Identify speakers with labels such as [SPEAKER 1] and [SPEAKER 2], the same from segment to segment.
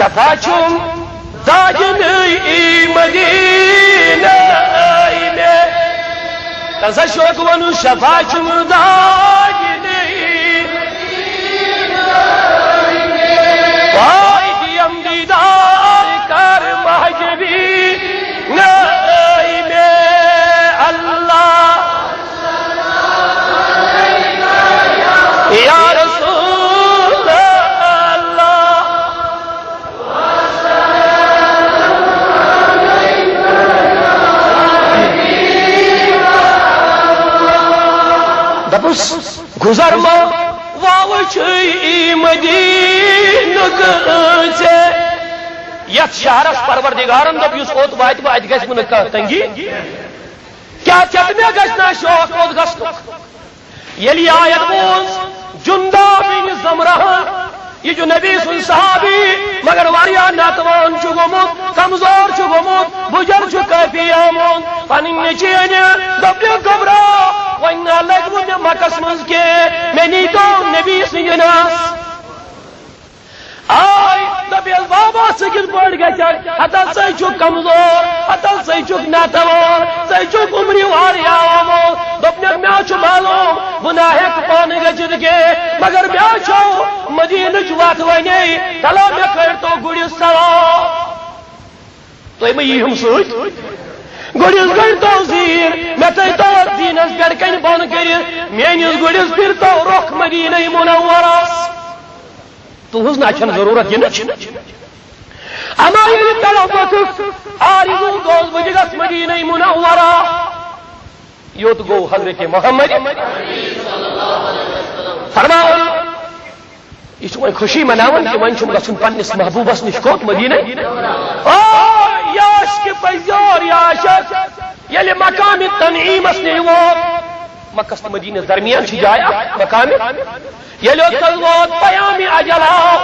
[SPEAKER 1] شفاچم داجن مدینہ میں تنسا شوق ونو شفاچم داجن وائی دیدار کر محجبی نائی میں اللہ یا رسول اللہ دپس گزر ما واوچ مدینہ سے یت شہرس پروردگارن دپ اس اوت وات ات گژھِ نہٕ تنگی کیا چت مے گژھنا شوق اوت گژھنُک ییٚلہِ یہِ آیت بوز جُندا بن زمرہ یہ جو نبی سن صحابی مگر واریاہ ناتوان چھُ گوٚمُت کمزور چھُ گوٚمُت بُجر چھُ کٲفی آمُت پنٕنۍ نیٚچی أنہِ دوٚپنہِ گھبرا وۄنۍ نہ لگہِ وٕ مےٚ مکس منٛز کینٛہہ مےٚ نیٖتو نبی سٕنٛدِ نس آئی دپیس بابا ژٕ کِتھ پٲٹھۍ گژھکھ ہتا ژے چھُکھ کمزور ہتا ژے چھُکھ ناتوان ژے چھُکھ عمرِ واریاہ آمُت دوٚپنکھ مےٚ چھُ معلوم بہٕ نہ ہیٚکہٕ پانہٕ گٔژھِتھ کینٛہہ مگر مےٚ چھو مدیٖنٕچ وتھ ونے چلو مےٚ کٔرۍتو گُرِس سوار تُہۍ مہ ییٖہُم سۭتۍ گُرِس گٔرۍتو زیٖر مےٚ تھٲیتو اتھ دیٖنس پٮ۪ٹھ کنہِ بۄن کٔرِتھ میٲنِس گُرِس پھِرتو رۄخ مدیٖنَے مُنورس تہذ نہ ضرورت یہ اما ییٚلہِ طلب ووٚتھُکھ آرزوٗ گوٚوُس بہٕ تہِ گژھٕ مدیٖنَے مُنورہ یوٚت گوٚو حضرت محمد فرماوُن یہ وۄنۍ خوشی مناوان کہ وۄنۍ چھُم گژھُن پننِس محبوٗبس نِش کوٚت مدیٖنَے یا عشقِ پٔزیور یا عشق ییٚلہِ مقامِ تنعیٖمس نِش ووت مکس تہٕ مدیٖنس درمیان چھِ جاے اکھ مقامِ ییٚلہِ اوٚتَس ووت پیامِ اجل آو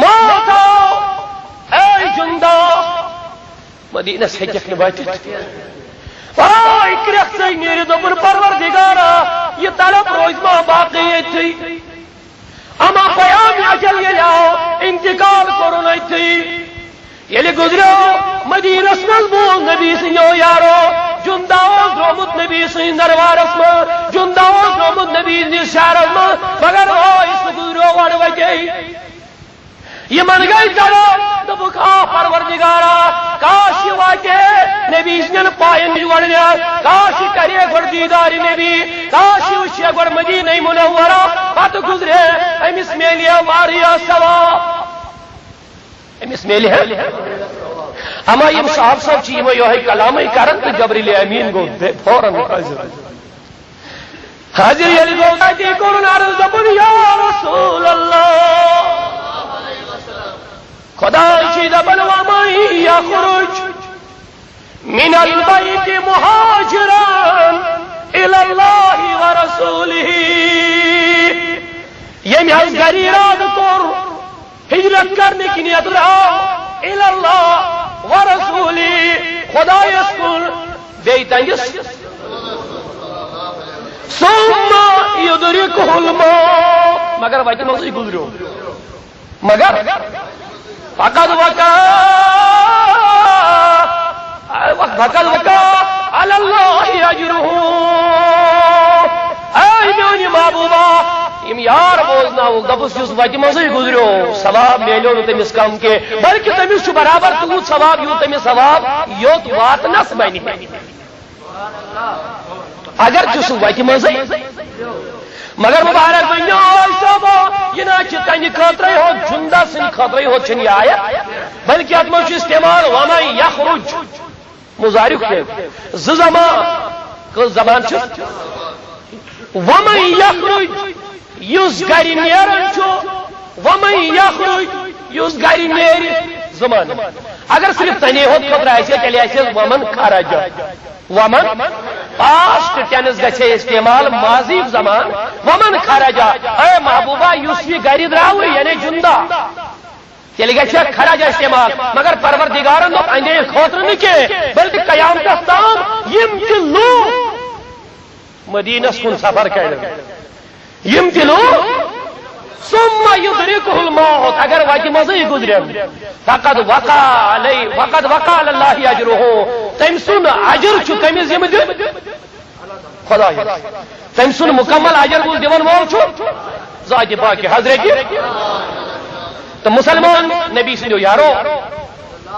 [SPEAKER 1] موت آو اے جُندا مدیٖنس ہیٚکٮ۪کھ نہٕ وٲتِتھ آے کرٛٮ۪کھ ژٕے نیٖرِتھ دوٚپُن پروردگارا یہِ طلب روزِ ما باقٕے ییٚتھٕے اما پیامِ اجل ییٚلہِ آو انتقال کوٚرُن أتھٕے ییٚلہِ گُزریو مدیٖنس منٛز بوٗز نبی سٕنٛدیو یارو جُندا اوس درٛامُت نبی سٕنٛدِس دربارس منٛز جُندا اوس درٛامُت نبی سٕنٛدِس شہرس منٛز مگر سُہ گُزریو گۄڈٕ وتے یِمن گٔے طلب دوٚپُکھ آ پروردگارا کاش یہِ واتہِ نبی سٕنٛدٮ۪ن پاین نِش گۄڈٕنیتھ کاش یہِ کرِ گۄڈٕ دیٖدارِ نبی کاش یہِ وٕچھِ گۄڈٕ مدیٖنَے مُنورہ پتہٕ گُزرے أمِس میلہِ ہے واریاہ ثواب أمِس میلہِ ہے اما یم صاحب صاحب چھ یمو یہے کلامے کرن تو جبریل امین گو فوراً حاضر یلی گو تی کورن عرض دپن یا رسول اللہ خدا چھ دپن ومن یخرج من البیت مہاجرا الی اللہ ورسولہ یم حض گری ارادہ کور ہجرت کرنے کی نیت رہا الی اللہ ورسولی خدایس کن بیٚیہِ تنگس ثم یدرکہ الموت مگر وتہِ منٛزٕے گُزریو مگر فقد وقع علی اللہ اجرہ اے میٛانہِ محبوبہ یم یار بوزناوُکھ دپُس یُس وتہِ منٛزٕے گُزریو ثواب میلیو نہٕ تٔمِس کم کینٛہہ بلکہِ تٔمِس چھُ برابر تیوٗت ثواب یوٗت تٔمِس ثواب یوٚت واتنس بنہِ اگر چھُ سُہ وتہِ منٛزٕے مگر مبارک بنیو صٲبو یہِ نہ چھِ تنہِ خٲطرے ہوت جُندا سٕنٛدِ خٲطرے ہوت چھِنہٕ یہِ آیت بلکہِ اتھ منٛز چھُ استعمال ومن یخرج مضارعُک زٕ زمان کٔژ زبان چھِ ومن یخرج یُس گرِ نیران چھُ ومن یخرج یُس گرِ نیرِ زمان اگر صرف تنے ہوت خٲطرٕ آسہِ تیٚلہِ آسہِ ومن خرج ومن پاسٹ ٹینس گژھِ استعمال ماضی زمان ومن خرجا اے محبوبہ یُس یہِ گرِ درٛاوٕ یعنی جُندا تیٚلہِ گژھِ خرج استعمال مگر پروردگارن دوٚپ اندے خٲطرٕ نہٕ کینٛہہ بلکہِ قیامتس تام یِم تہِ لوٗکھ مدیٖنس کُن سفر کرن یم تہِ لوٗکھ ثم يدركه الموت اگر وتہ مزے گزرن فقد وقع على الله اجره تم سن اجر چھ کمس ذمہ دین خدا تم سن مکمل اجر بول دیون وول چھ ذات پاک حضرت تو مسلمان نبی سندو یارو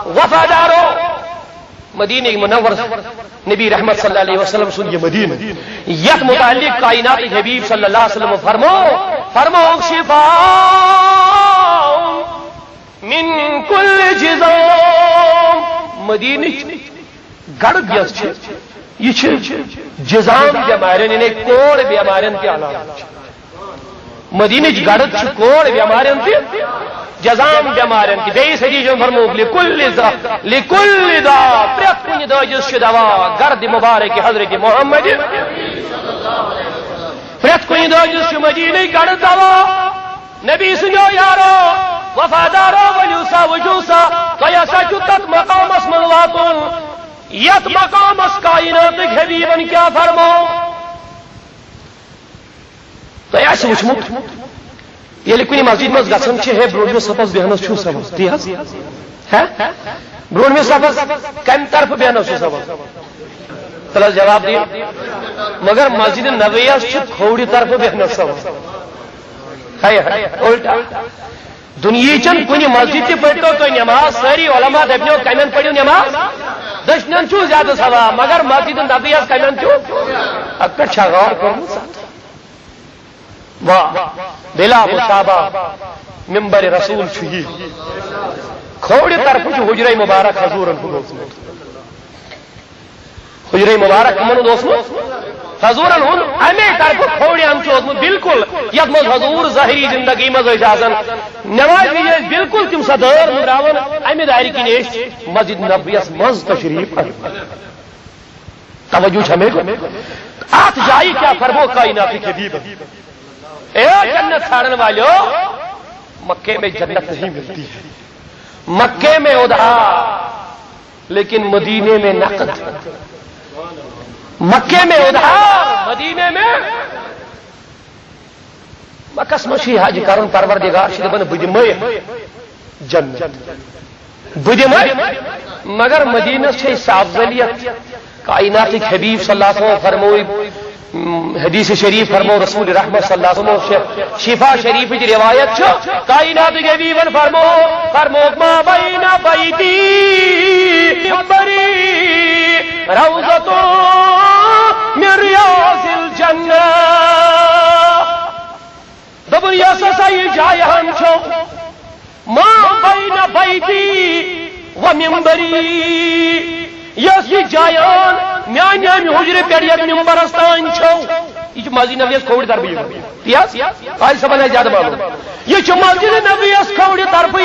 [SPEAKER 1] وفادارو مدینہ منور نبی رحمت صلی اللہ علیہ وسلم سن یہ مدینہ یت متعلق کائنات حبیب صلی اللہ علیہ وسلم فرمو شفاء من کل جزام مدینہ گڑ گیس یہ جزام بیمارن یعنی کوڑ بیمارن کے علامت مدینہ گڑ کوڑ بیمارن کے جزام بیمارن کی بیس حدیث میں فرموک لکل دا پریت کنی دا جس دوا گرد مبارک حضرت محمد پریت کنی دا جس مدینہ گرد دوا نبی سنو یارو وفادارو ولیوسا وجوسا تو ایسا جتت مقام اسم واتن یت مقام اس کائنات حبیبن کیا فرمو تو ایسا وچمت یلی کنی مسجد مز گھن ہے برونمہ صفس بیہنس چھو سبز تی ہے برونمہ صفس کم طرف بیہنس چھو سبز تلس جواب دی مگر مسجد نبویہ چھ کھوڑی طرف بیہنس سبز ہے الٹا دنیا چن کنی مسجد تی پڑھتو تو نماز ساری علماء دبنیو کمین پڑھو نماز دشنن چھو زیادہ سوا مگر مسجد نبویہ کمین چھو اکر چھغار کرو ساتھ واہ بلا مصابہ ممبر رسول چھوئی کھوڑی طرف چھ حجرہ مبارک حضورن کو دوسمت حجرہ مبارک من دوسمت حضورن ہن امی طرف کھوڑی ہم چھوزمت بالکل ید مز حضور ظاہری زندگی مز اجازن نماز بھی بالکل تم صدر مراون امی دائری کی نیش مسجد نبویس مز تشریف توجہ ہمیں آت جائی کیا فرمو کائنات حبیب اے جنت چھاڑنے والو مکے میں جنت نہیں ملتی ہے مکے میں ادھار لیکن مدینے میں نقد مکے میں ادھار مدینے میں مکس مشی حج کرن پروردگار شد بن بدمے جنت بدمے مگر مدینہ سے افضلیت کائنات حبیب صلی اللہ علیہ وسلم فرموئی حدیث شریف فرمو رسول رحمت صلی اللہ علیہ وسلم شفا شریف کی روایت چھو کائنات حبیبن فرمو ما بین بیتی منبری روضۃ من ریاض الجنہ دبر یا سسائی جایہن چھو ما بین بیتی و منبری یس یہ جایان میان حجر پہ ممبر استان چھو یہ مسجد نبویس کھوڑی طرف آج سب زیادہ معلوم یہ مسجد نبویس کھوڑی طرف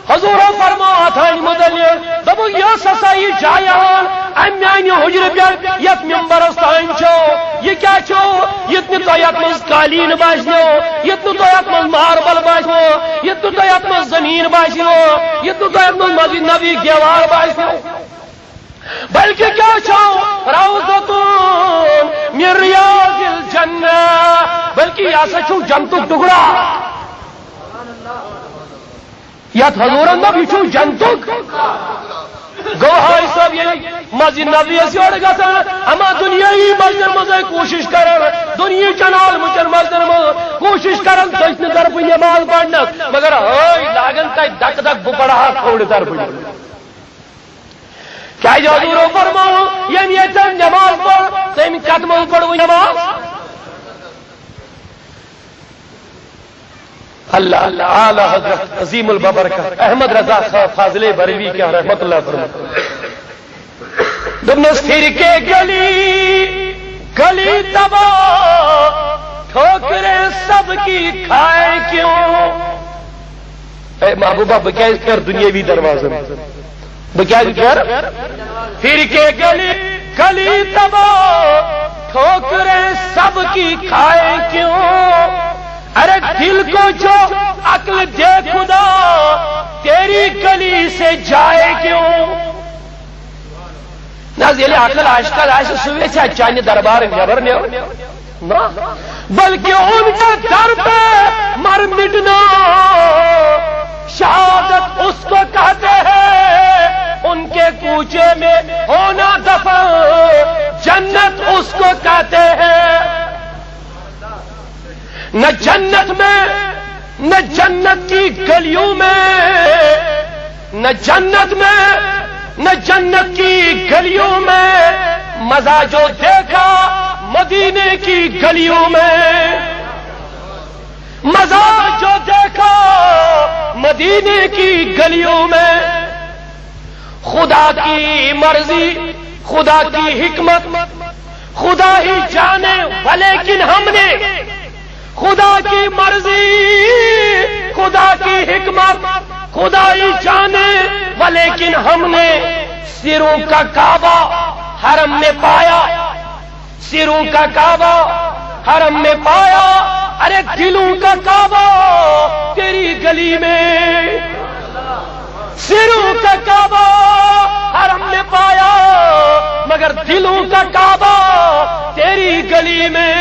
[SPEAKER 1] حضور فرما تھان متعلق دبو یس ہسا یہ جایان ام میان حجر پہ یت ممبر استان چھو یہ کیا چھو یتن تو یت مز قالین باسنو یتن تو یت مز ماربل باسنو یتن تو یت مز زمین باسنو یتن تو یت مز مسجد نبی گیوار باسنو بلکہ کیا چھو روضۃ من ریاض الجنہ بلکہ یہ سا چھو جنتک ٹکڑا یت حضورن نبی چھو جنتک گوہائی سب یہ مسجد نبی سیوڑ گا اما دنیای مسجد مزے کوشش کرن دنیا چنال مچن مسجد مز کوشش کرن دشن طرف نماز پڑھنا مگر ہائی لاگن تا دک دک بکڑا کھوڑ طرف کیا جو حضور فرماؤ یم یتن نماز پڑھ تم قدم پڑھو نماز اللہ اللہ اعلی حضرت عظیم البرکت احمد رضا فاضل بریلوی کیا رحمت اللہ فرماتے دنس پھر کے گلی گلی تباہ ٹھوکریں سب کی کھائے کیوں اے محبوبہ بکیز کر دنیاوی دروازے بکیا کر پھر کے گلی گلی تباہ ٹھوکریں سب کی کھائے کیوں ارے دل کو جو عقل دے خدا تیری گلی سے جائے کیوں نہ ذیل عقل عاشق عاشق سوے سے چاند دربار نبر نے نہ بلکہ ان کے در پہ مر مٹنا شہادت اس کو کہتے ہیں، ان کے کوچے میں ہونا دفن جنت اس کو کہتے ہیں۔ نہ جنت میں، نہ جنت کی گلیوں میں، نہ جنت میں، نہ جنت کی گلیوں میں مزہ جو دیکھا مدینے کی گلیوں میں، مزہ جو دیکھا مدینے کی گلیوں میں۔ خدا کی مرضی، خدا کی حکمت خدا ہی جانے، ولیکن ہم نے خدا کی مرضی، خدا کی حکمت خدا ہی جانے، ولیکن ہم نے سروں کا کعبہ حرم میں پایا، سروں کا کعبہ حرم میں پایا، ارے دلوں کا کعبہ تیری گلی میں، سروں کا کعبہ حرم میں پایا مگر دلوں کا کعبہ تیری گلی میں۔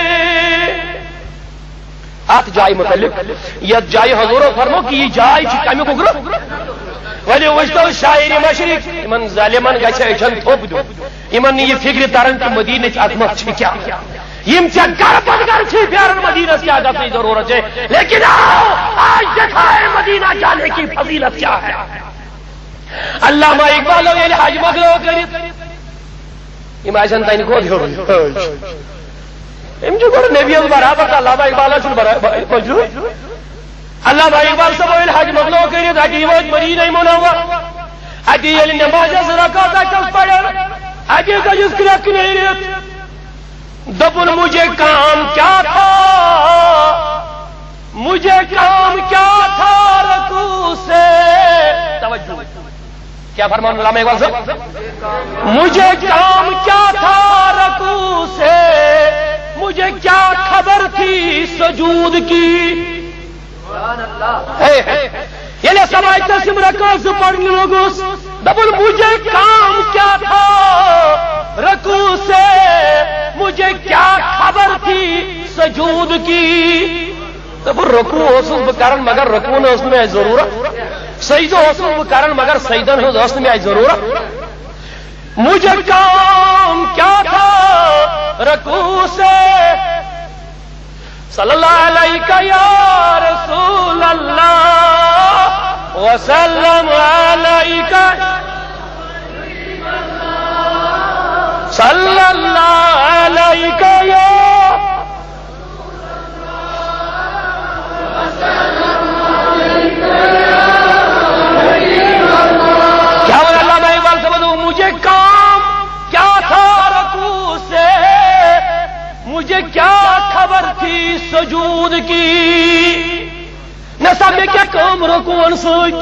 [SPEAKER 1] ات جائے متعلق یت جائے حضور فرمو کہ یہ جائے کمی کو گرو ولی وجدو شاعری مشرق امن ظالمن گچھے اچھن تھوپ دو، امن یہ فکر ترن کہ مدینہ عظمت چھ کیا، یم چھ گر پت گر چھ پیارن مدینہ کیا گژھنی ضرورت ہے، لیکن آج دکھائے مدینہ جانے کی فضیلت کیا ہے۔ علامہ اقبال یعنی حج مغلو کرت یم آسن تین کو دیو ام جو گور نبی برابر علامہ اقبال چھ برابر علامہ اقبال صاحب یعنی حج مغلو کرت اتی وات مدینہ منور اتی یعنی نماز رکعت کس پڑھن اتی کجس کرک نیرت دپن مجھے کام کیا تھا، مجھے کام کیا تھا رکوع سے، توجہ کیا فرمان علامہ اقبال صاحب، مجھے کام کیا تھا رکوع سے، مجھے کیا خبر تھی سجود کی، یعنی سماج تسم رکوع سے پڑھنے لوگوں دبل مجھے کام کیا تھا رکوع سے، مجھے کیا خبر تھی سجود کی، دبل رکوع حسن بکرن مگر رکوع نے اس میں ضرورت، سجدہ حسن بکرن مگر سجدن اس میں ضرورت، مجھے کام کیا تھا رکوع سے، صلی اللہ علیہ یا رسول اللہ وسلم علیہ صلی اللہ علیہ یا کیا وہ علامہ اقبال سے بتاؤ مجھے کام کیا تھا رکوع سے، مجھے کیا خبر تھی سجود کی، نہ سب کیا کام رکوع سوچ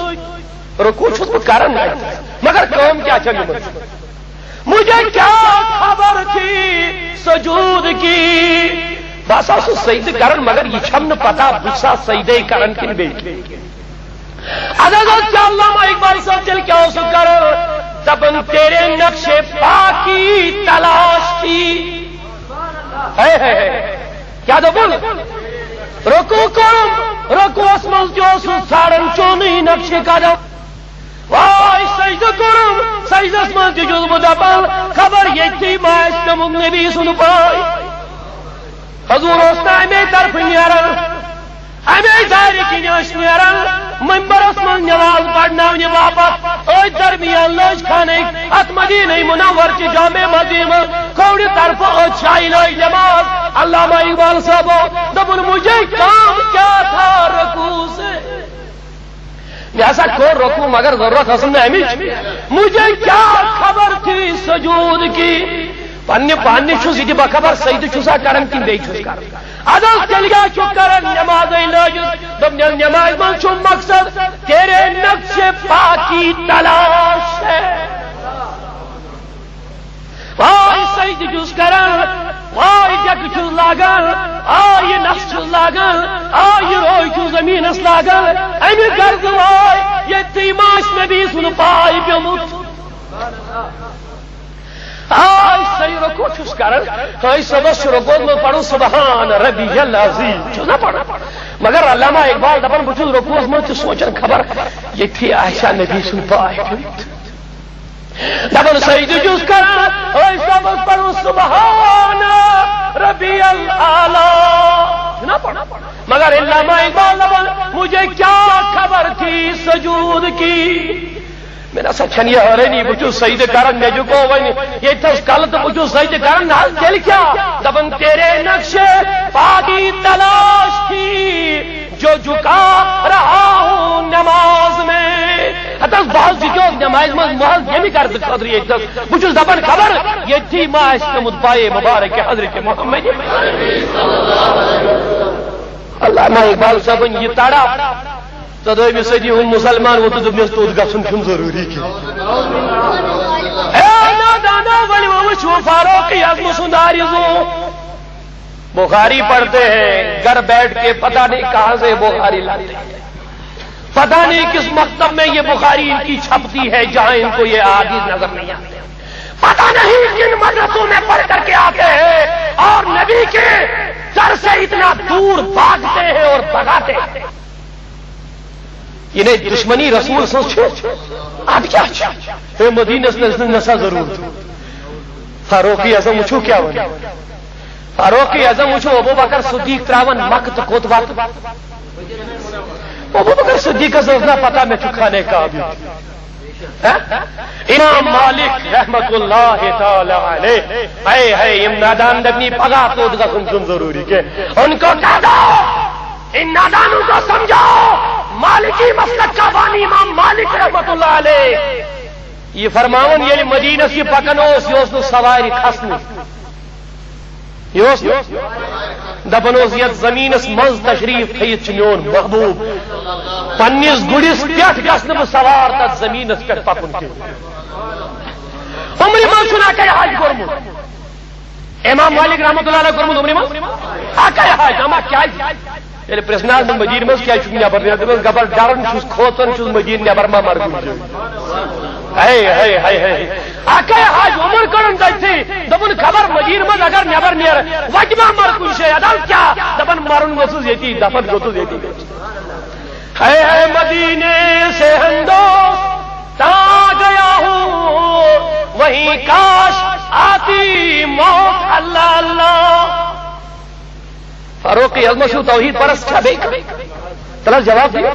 [SPEAKER 1] رکوع چھس بہ کرن مگر کام کیا چل مجھے کیا خبر تھی سجود کی، بس آسو سجد کرن مگر یہ چھم نہ پتا بسا سجدے کرن کن بیٹھ عدد علامہ اقبال صاحب چل کیا ہو سکر دبن تیرے نقش پاکی تلاش تھی، کیا دو بول رکوع کرم رکوع اسمل جو سارن چونی نقش کا دو وائی سجدہ کرم سجدہ اسمل جو جذب دبل خبر یہ تھی مائش نمک نبی سن پائی، حضور اسنا ہمیں طرف نیرن ہمیں دائری کی نیش نیرن ممبر اسمان نواز پڑھنا انہیں واپس اوی درمیان لوش کھانے ات مدینہ منور کی جامع مدینہ کوڑی طرف اچھائی لوئی نماز علامہ اقبال صاحب دبن مجھے کام کیا تھا رکوع سے، ایسا کو رکوع مگر ضرورت حسن میں ہمیش مجھے کیا خبر تھی سجود کی، پنی پانی چھوسی دی بخبر سید چھوسا کرن کی بے چھوس کر عدل تلگا چھو کرن نماز لاجز دم نماز من چھو مقصد تیرے نقش پاکی تلاش ہے، وائی سید چھوس کرن وائی جگ چھوس لاگن آئی نفس چھوس لاگن آئی روئی چھو زمین اس لاگن امی گرد وائی یہ تیماش نبی سن پائی بیمت آج صحیح رکو چھس کرن ہائی صبح رکو میں پڑھو سبحان ربی العظیم چھس نہ پڑھا مگر علامہ اقبال دپن بچس رکوس میں سوچن خبر یہ تھی عائشہ نبی سن پائے دپن سجدہ چھس کرن ہائی صبح پڑھو سبحان ربی الاعلی نہ پڑھا مگر علامہ اقبال دپن مجھے کیا خبر تھی سجود کی میرا سچن یہ ہر نہیں بچو سجدہ کرن میں جو کو ون یہ تھس کل تو بچو سجدہ کرن نال دل کیا دبن تیرے نقش پاکی تلاش تھی جو جھکا رہا ہوں نماز میں اتس بہت جو نماز میں محض یہ بھی کر خاطر یہ تھس بچو دبن خبر یہ تھی معاش کے متبائے مبارک حضرت محمد علامہ اقبال صاحب یہ تڑا ژۄدہٲمہِ صدی ہُنٛد مسلمان ووت دوٚپنس توٚت گژھُن چھُنہٕ ضروٗری کینٛہہ فاروقی اعظم سُنٛد آرزو بخاری پڑھتے ہیں گھر بیٹھ کے پتہ نہیں کہاں سے بخاری لاتے ہیں پتہ نہیں کس مکتب میں یہ بخاری ان کی چھپتی ہے جہاں ان کو یہ احادیث نظر نہیں آتے پتہ نہیں کن مدرسوں میں پڑھ کر کے آتے ہیں اور نبی کے در سے اتنا دور بھاگتے ہیں اور بھگاتے ہیں یہ دشمنی رسول سوچ اب کیا مدینہ نسا ضرور فاروقی اعظم وچھو کیا ون فاروقی اعظم وچھو ابو بکر صدیق تراون مکت کوت وقت ابو بکر صدیق کا پتہ میں چکھانے کا بھی امام مالک رحمت اللہ تعالی علیہ اے ہے ام نادان دبنی پگا تو گژھن ضروری کہ ان کو کہہ دو ان نادانوں کو سمجھاؤ مالکی مسلک کا بانی امام مالک رحمت اللہ علیہ یہ فرماون یعنی مدینہ سے پکن یہ سواری کھسن دپن یت زمینس مز تشریف تھیت میون محبوب پنس گڑس پہ گھس بہ سوار تک زمینس پہ پکن عمر من اکے حج کورمت امام مالک رحمت اللہ علیہ کورمت عمر من اکے حج اما کیا یعنی پرسنال میں مدینہ مز کیا نبر نیران گبر ڈران کھوتن مدینہ نبر ما مر گن اکے حج عمر کرن دتی دپن خبر مدینہ مز اگر نبر نیر وجما مر کن شے ادل کیا دپن مرن وسز یتی دفن گوتز یتی ہے مدینے سے ہندوستاں گیا ہوں وہیں کاش آتی موت اللہ اللہ فاروقی اعظم شو توحید پرست چھا بیک تلا جواب دیا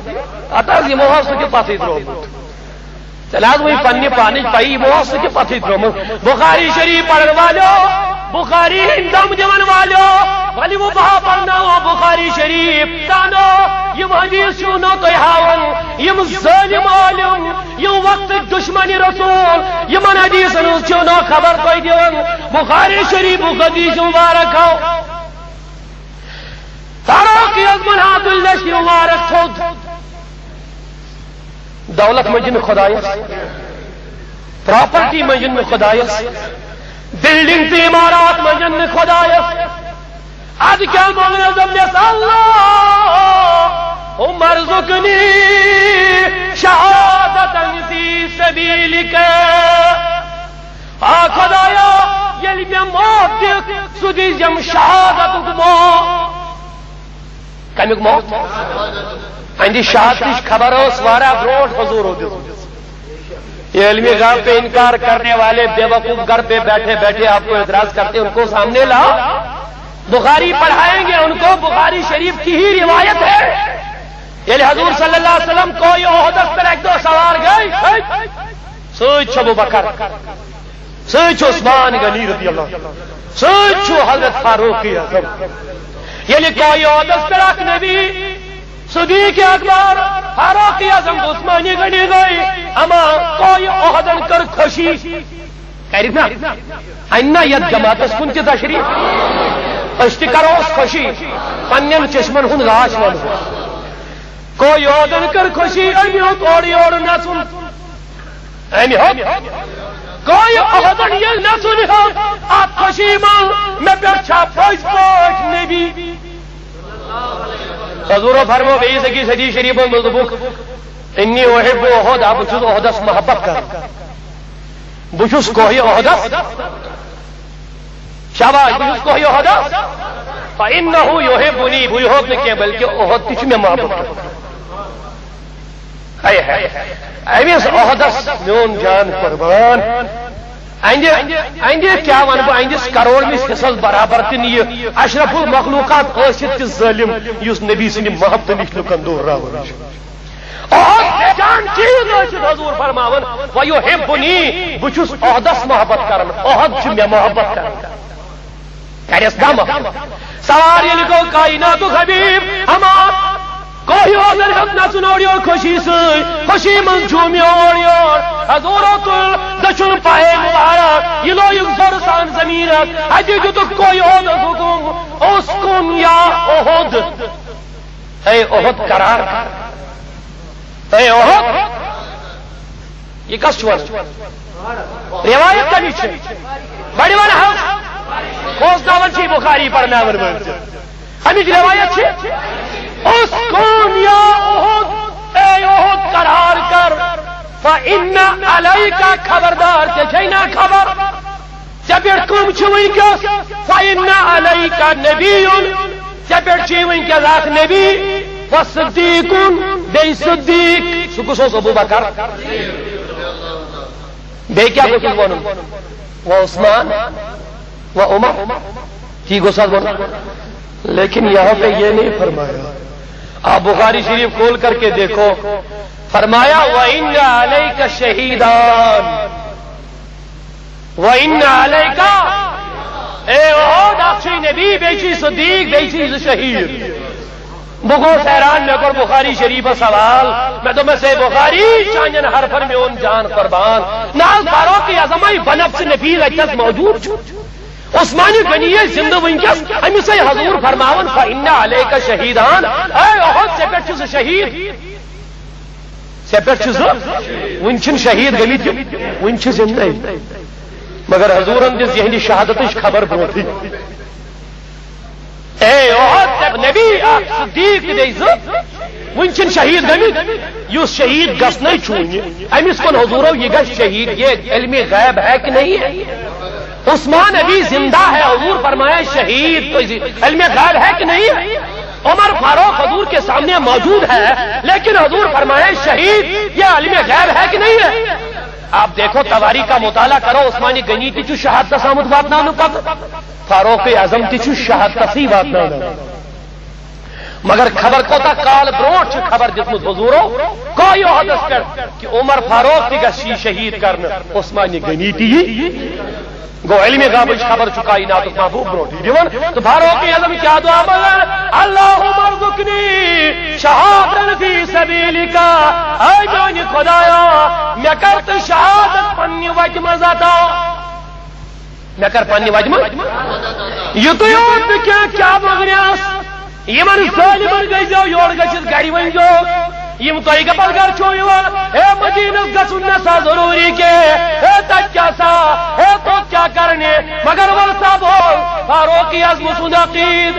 [SPEAKER 1] آتا یہ محاصل کے پاس ادرو چلاز وہی پنی پانی پائی محاصل کے پاس ادرو بخاری شریف پڑھن والو بخاری ہندم جمن والو ولی وہ بہا پڑھنا ہو بخاری شریف تانو یم حدیث چونو تو ہاون یم ظالم عالم یم وقت دشمنی رسول یمن حدیث چونو خبر کوئی دیون بخاری شریف حدیث مبارک ہو فاروقی اعظم ہاتھ اللہ مبارک تھود دولت مجن خدایس پراپرٹی مجن خدایس بلڈنگ تی عمارات مجن خدایس آج کیا مانگنا زمین اللہ مرزقنی شہادتا فی سبیلک خدایا یلی میں موت دیکھ سدی جم شہادت موت کمیک موت اندی شہادت خبر ہو سوارا بروٹ حضور ہو دیتا یہ علمی غیر پہ انکار کرنے والے بے وقوف گھر پہ بیٹھے بیٹھے آپ کو اعتراض کرتے ان کو سامنے لا بخاری پڑھائیں گے ان کو بخاری شریف کی ہی روایت ہے یعنی حضور صلی اللہ علیہ وسلم کو یہ عہدت پر ایک دو سوار گئی سوچ ابو بکر سوچ عثمان غنی رضی اللہ سوچ حضرت فاروق اعظم یعنی کوئی عہدت پر ایک نبی صدیق اکبر فاروق اعظم عثمانی غنی گئی اما کوئی عہدن کر خوشی کہرینا اینا ید جماعت اس کن کی تشریف اشتی کرو اس خوشی پنین چشمن ہن لاش ون کوئی عہدن کر خوشی ایمی ہو توڑی اور نہ سن ایمی ہو کوئی عہدن یہ نہ سنی ہو آپ خوشی ماں میں پیچھا پوچھ پوچھ نبی حضور فرمو بئی سکی صدی شریف مضبوق انی احب احد آپ چیز احدس محبت کر بچس کوہ احدس شاباش بچس کوہ احدس فإنه يحبني بہ ہوت نہ کینٛہہ بلکہ احد تہ چھُ مےٚ محبت امس احدس میون جان قربان اندے کیا ون بہ اندس کروڑ مس حصس برابر تہ یہ اشرف المخلوقات ٲسِتھ تہ ظٲلم یُس نبی سٕنٛدِ محبتہٕ نِش لُکن دور راوان چھُ جان چیز حضور فرماون ویحبنی بہ چھُس احدس محبت کران احد چھُ مےٚ محبت کران کرس نا محبت سوار ییٚلہِ گوٚو کائناتُک حبیب ہمار کوہ احد ہیوٚک نژُن اورٕ یور خوشی سۭتۍ خوشی منٛز جوٗمہِ اورٕ یور حضورو تُل دٔچھُن پہے مبارک یہِ لویُکھ زورٕ سان زمیٖنس اَتہِ دِتُکھ کوہ احدس حُکُم اُسکُن یا احد اے احد قرار کر اے احد یہ کس چھُ ونان روایت کمِچ چھِ بڑِ ون حظ کھوژناون چھِ بخاری پرناون وٲلۍ امِچ روایت چھِ اسکون یا احد اے احد قرار کر فإن علیک خبردار ژےٚ چھے نا خبر ژےٚ پٮ۪ٹھ کٕم چھِ وٕنکٮ۪س فإن علیک نبیٌ ژےٚ پٮ۪ٹھ چھُے وٕنکٮ۪س اکھ نبی وصدیقٌ بیٚیہِ صدیق سُہ کُس اوس ابوٗ بکر بیٚیہِ کیٛاہ گوٚژھُس وَنُن وعثمان وعمر تی گوٚژھ حظ وَنُن لیکن یہاں پہ یہ نہیں فرمایا آپ بخاری شریف کھول کر کے دیکھو فرمایا وَإِنَّ عَلَيْكَ شَهِيدًا وَإِنَّ عَلَيْكَ اے احد اکھ چھُے نبی بیٚیہِ چھُے صدیق بیٚیہِ چھُے زٕ شہید بہ گوس حیران مے کور بخاری شریف سوال میں دوٚپمس اے بخاری چانین حرفن میون جان قربان نہ حظ فاروق اعظم بنفس نبی اتس موجود چھُ عثمان غنی زندہ ونکس امس حضور فرماون فإن علیک شہیدان اے احد ژےٚ پٮ۪ٹھ چھُ زٕ شہید ژےٚ پٮ۪ٹھ چھُ زٕ وٕنہِ چھِنہٕ شہید گٔمٕتۍ وٕنہِ چھِ زندے مگر حضورن دِژ یہنٛدِ شہادتٕچ خبر برونٹھٕے اے احد نبی اکھ صدیق تہِ بیٚیہِ زٕ وٕنہِ چھِنہٕ شہید گٔمٕتۍ یُس شہید گژھنٕے چھُ وٕنہِ أمِس کُن حضورو یہِ گژھِ شہید یہ علم غیب ہے کہ نہیں ہے عثمان ابھی زندہ ہے حضور فرمایا شہید تو علم غیب ہے کہ نہیں ہے عمر فاروق حضور کے سامنے موجود ہے لیکن حضور فرمایا شہید یہ علم غیب ہے کہ نہیں ہے آپ دیکھو تواریخ کا مطالعہ کرو عثمان غنی تہِ چھُ شہادتس آمُت واتناونہٕ پتہٕ فاروق اعظم تہِ چھُ شہادتسٕے واتناونہٕ مگر خبر کوتاہ کال برونٹھ چھِ خبر دِژمٕژ حضورو کوہ احدس پٮ۪ٹھ کہ عمر فاروق تہِ گژھِ شہید کرنہٕ عثمان غنی تہِ یی گو علم غیبٕچ خبر چھُ کائناتُک محبوب برونٹھٕے دِوان تہٕ فاروق اعظم کیٛاہ دعا منگان اللہُم ارزقنی شہادتن فی سبیلک اے میٛانہِ خۄدایا مےٚ کر تہٕ شہادت پننہِ وتہِ منٛز عطا مےٚ کر پننہِ وتہِ منٛز یُتُے یوت نہٕ کینٛہہ کیٛاہ مگنیس یمن ظٲلمن گٔژھۍزیو یورٕ گٔژھِتھ گرِ ؤنۍزیو یم تۄہہِ گپل گھر چھو یِوان ہے مدینس گژھُن نہ سا ضروری کے ہے تتہِ کیٛاہ سا ہے توٚت کیٛاہ کرنہِ مگر ول سا بول فاروق اعظم سُنٛد عقیٖد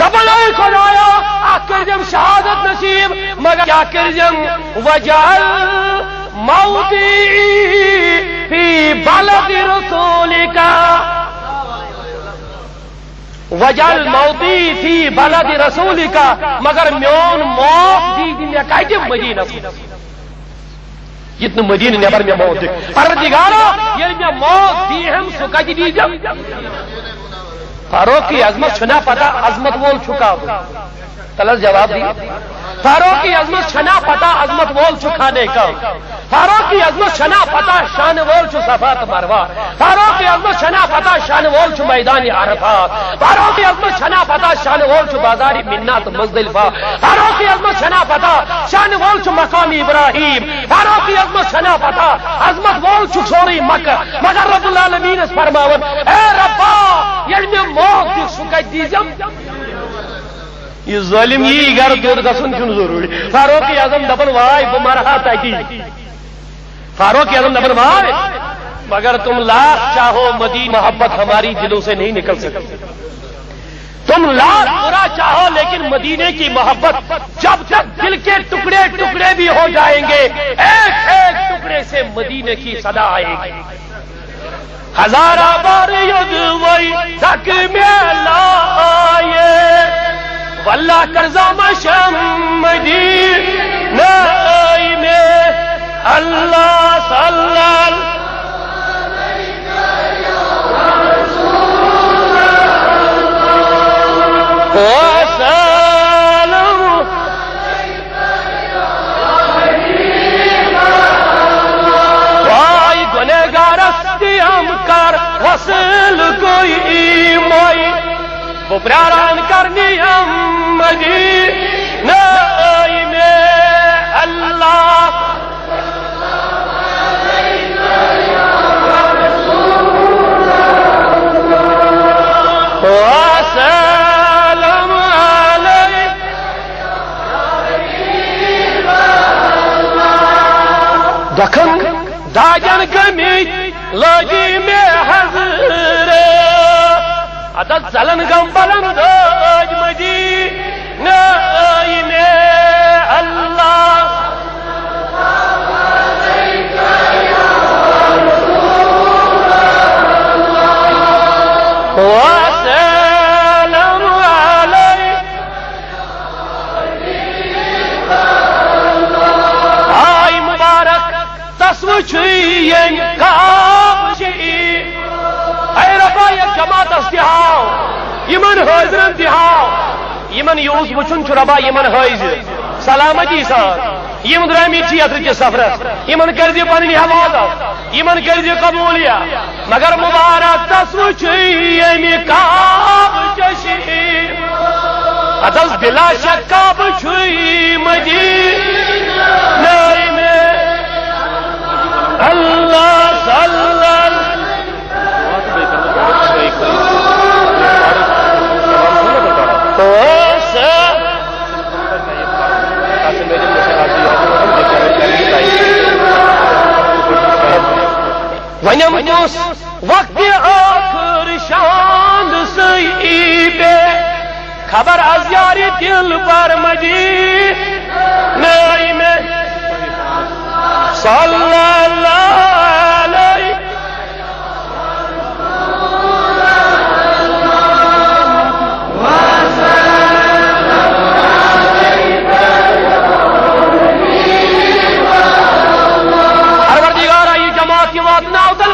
[SPEAKER 1] دپان اے خۄدایا اکھ کٔرزٮ۪م شہادت نصیب مگر کیٛاہ کٔرزٮ۪م وجعل موتی فی بلد رسولک وجعل موتی فی بلد رسولک مگر میون موت دی مےٚ کتہِ مدینس یتنہٕ مدینہ نٮ۪بر مےٚ موت دِ پروردگارا ییٚلہِ مےٚ موت دیٖہم سُہ کتہِ دیٖزٮ۪م فاروق اعظمس چھنا پتہ عظمت وول چھُ کب تلس جواب دی فاروق اعظمس چھنا پتہ عظمت وول چھُ خانے کب فاروق اعظمس چھنا پتہ شان وول چھُ صفا تہٕ مروا فاروق اعظمس چھنا پتہ شان وول چھُ میدان عرفات فاروق اعظمس چھنا پتہ شان وول چھُ بازار منا تہٕ مزدلفہ فاروق اعظمس چھنا پتہ شان وول چھُ مقام ابراہیم فاروق اعظمس چھنا پتہ عظمت وول چھُ سورُے مکہ مگر رب العالمینس فرماون اے ربا ییٚلہِ مےٚ موت دِکھ سُہ کتہِ دیٖزٮ۪م یہ ظالم یی گھر دور گژھُن چھُنہٕ ضروٗری فاروق اعظم دپان واے بہٕ مرٕ ہا تتی فاروق اعظم دپان واے مگر تم لاکھ چاہو مدینہ محبت ہماری دلوں سے نہیں نکل سکتی تم لاکھ برا چاہو لیکن مدینے کی محبت جب تک دل کے ٹکڑے ٹکڑے بھی ہو جائیں گے، ایک ایک ٹکڑے سے مدینے کی صدا آئے گی. ہزارہ بار یدوئی تک میں لائے واللہ کرزا مشم مدینہ میں اللہ صلی اللہ وسلم وائی گنہگار استیم کر وصل کوئی موئی وہ پراران کرنی ہم مدینہ میں اللہ وسلم علیہ دکھن داجن گمی لگی میں حضر عدد زلن گم بلند آج مدینہ میں اللہ وسلم علیہ آئی مبارک تصوچین کابشی اے ربا یک جماعت استحاو یمن حضرن دیہاو یمن یوز بچن چھ ربا یمن حضر سلامتی سان یمن درمی چی اتر کے سفرس یمن کردی پنی حوالت یمن کردی قبولیہ مگر مبارک تصوچین کابشی اتس بلا شک کابشی مدینہ میں اللہ صلی اللہ ونم دوس وقت آخر شاند سی بے خبر از یاری دل پر مدینہ میں صلی اللہ علیہ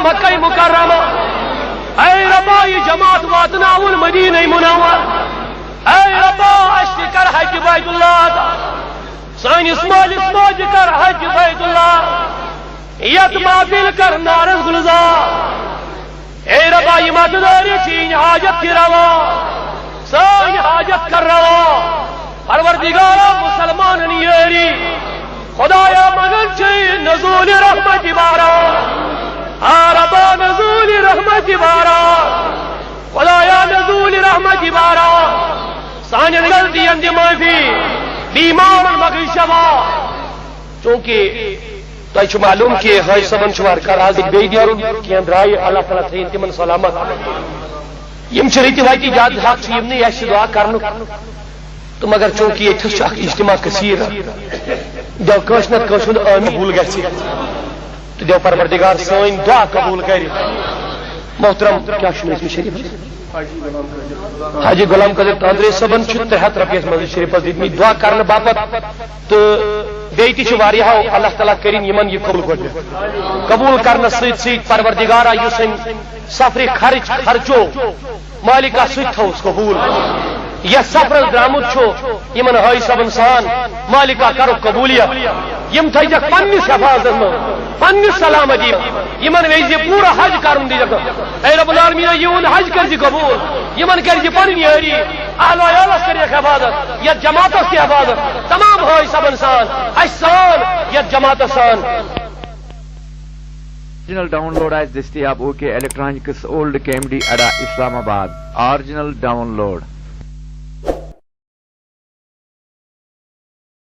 [SPEAKER 1] مکہ مکرمہ اے ربا یہ جماعت واتنا المدینہ منور اے ربا اشتی کر حج بیت اللہ سانس مالس موج کر حج بیت اللہ یت محفل کر نارس گلزار اے ربا یہ مدداری چین حاجت کی روا سان حاجت کر روا پروردگارا مسلمان نیری خدایا مگن چین نزول رحمت بارا ربا نزول رحمت بارا خدایا نزول رحمت بارا سانن غلطی اندی معافی بیمار مگر شفا چونکہ تہ معلوم کہ حاج صبن شمار کر آز بی دیارن کی درائے اللہ تعالیٰ تھین تمن سلامت یم رتی واتی زیادہ حق یم یہ دعا کرن تو مگر چونکہ یہ اجتماع کثیر دو کس نت کس آمین بھول گھس تو دیو پروردگار سن دعا قبول کر محترم کیا اسم شریف حاجی غلام قادر تاندرے صبن 300 رۄپیس مسجد شریفس دتمت دعا کرنے باپت تو بیٚیہِ تہِ چھُ واریاہو اللہ تعالیٰ کرن یمن یہ قبول کرنے ست پروردگارا یُس سفر خرچو مالکہ سُہ تھوس قبول یس سفرس درامت یمن حاج صبن سان مالکہ کرو قبولیت یم تھیک پنس حفاظت من پنس سلامتی یمن ویز پورا حج کرن دی اے رب العالمین یون حج کر قبول یمن کر پن یاری اہل عیالس کر حفاظت یت جماعتس کی حفاظت تمام حاج صبن سان سان یت جماعت سان
[SPEAKER 2] آرجنل ڈاؤن لوڈ دستیاب اوکے الیکٹرانکس اولڈ کے ایم ڈی اڈا اسلام آباد آرجنل ڈاؤن لوڈ